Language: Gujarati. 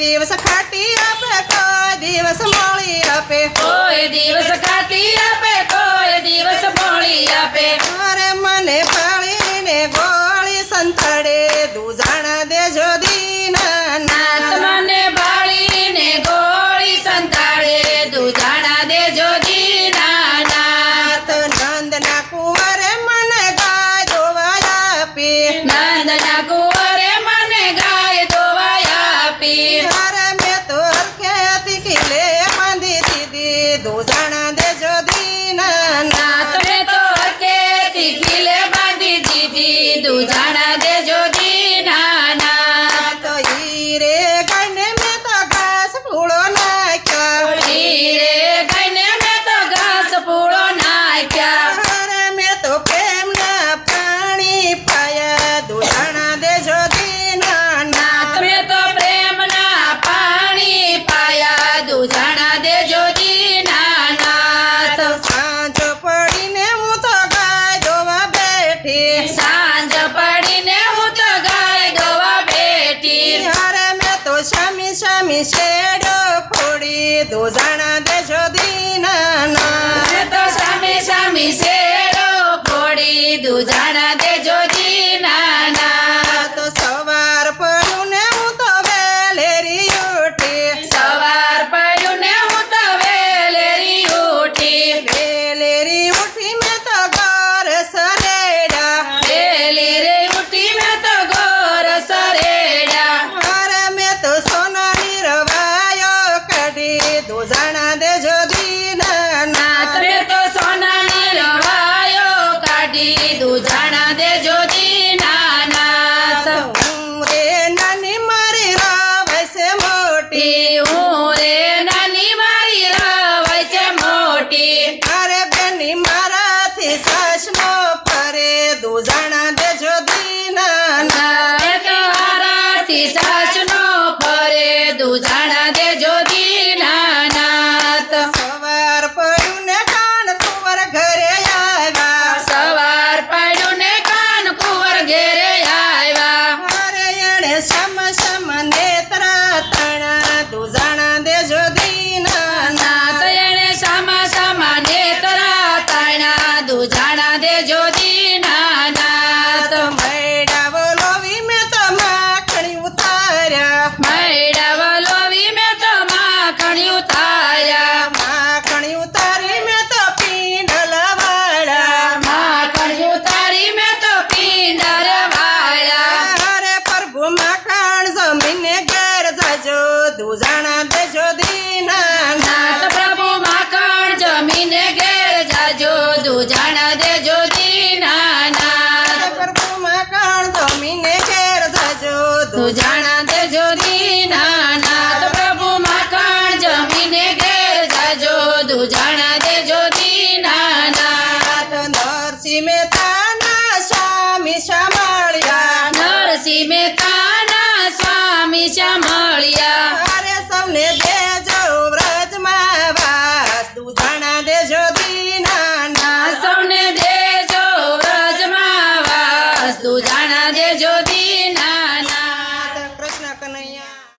દિવસ ખાટી આપે કોઈ દિવસ મોળી આપે કોઈ દિવસ ખાટી આપે કોઈ દિવસ મોળી આપે અરે મને ભાળીને ગોળી સંતાડે દૂજાણા દેજો દીના નાથ મને ભાળીને ગોળી સંતાડે દૂજાણા દેજો દીનાનાથ નંદના કુંવરે મને ગાય દોવા આપી નંદના કુંવરે મને ગાય દોવાય આપી અરે મેં તો હરખેથી કિલે બાંધી દીધી દૂજાણા દેજો દીના નાથ મેં તો હરખેથી ખીલે બાંધી દીધી દૂજાણા દેજો દીનાનાથ તો હીરે ગાયને મેં તો ઘાસ ફૂળો નાખ્યો હીરે ગાયને મેં તો ઘાસ પૂળો નાખ્યા અરે મેં તો પ્રેમના પાણી પાયા દૂધાણા દેજો દીના નાથ મેં તો પ્રેમના પાણી પાયા દૂધાણા દેજો દીનાનાથ સાંજ પડીને હું તો ગાય દોવા બેઠી સાંજ પડીને હું તો ગાય દોવા બેઠી અરે મેં તો શામી શામી શેડો ફોડી દૂધાણા દેજો દીના મેં તો સામી સામી શેરો ફોડી દૂધાણા દેજો દીનાનાથ તો સવાર પડ્યું ને હું તો વેલેરી ઉઠી સવાર પડ્યું ને હું તો વેલેરી ઉઠી વેલેરી ઉઠી મેં તો ઘર સરેડા વેલી રે ઉઠી મેં તો ગોર સરેડા અરે મેં તો સોનાની રવાયો કાઢી દૂધાણા દેજો દીના નાથ મેં તો સોનાની રવાયો કાઢી દૂધાણા દેજો દીનાનાથ હું રે નાની મારી રવાય મોટી હું રે નાની મારી રવાય છે મોટી અરે બેની મારાથી સાસનો ફરે દૂધાણા દેજો દીના નાથ તો હારાથી સાસનો ફરે દૂધાણા દેજો દીનાનાથ સવાર પડ્યું ને કાન કુંવર ઘરે આવ્યા સવાર પડ્યું ને કાન કુંવર ઘેરે આવ્યા અરે એણે સમ સમ નેત્રા તણા દૂધાણા દેજો દીના નાથ એણે સામા સામા નેત્રા તાણા દૂધાણા દેજો દીનાનાથ મૈડા વલોવી મેં તો માખણી ઉતાર્યા મૈડા વલોવી મેં તો માખણી ઉતાર્યા માખણી ઉતારી મેં તો પીંડલ વાળા માખણી ઉતારી મેં તો પીંડર વાળા અરે પ્રભુ માખણ જમીને ઘેર જજો દૂધાણા દેજો દીના નાથ પ્રભુ માખણ જમીને ઘેર જાજો દૂધાણા દેજો દીનાનાથ પ્રભુ માખણ જમીને ઘેર જજો દૂધાણા દેજો દીનાનાથ પ્રભુ માખણ જમીને ઘેર જાજો દૂધાણા દેજો દીનાનાથ નરસિંહ મહેતા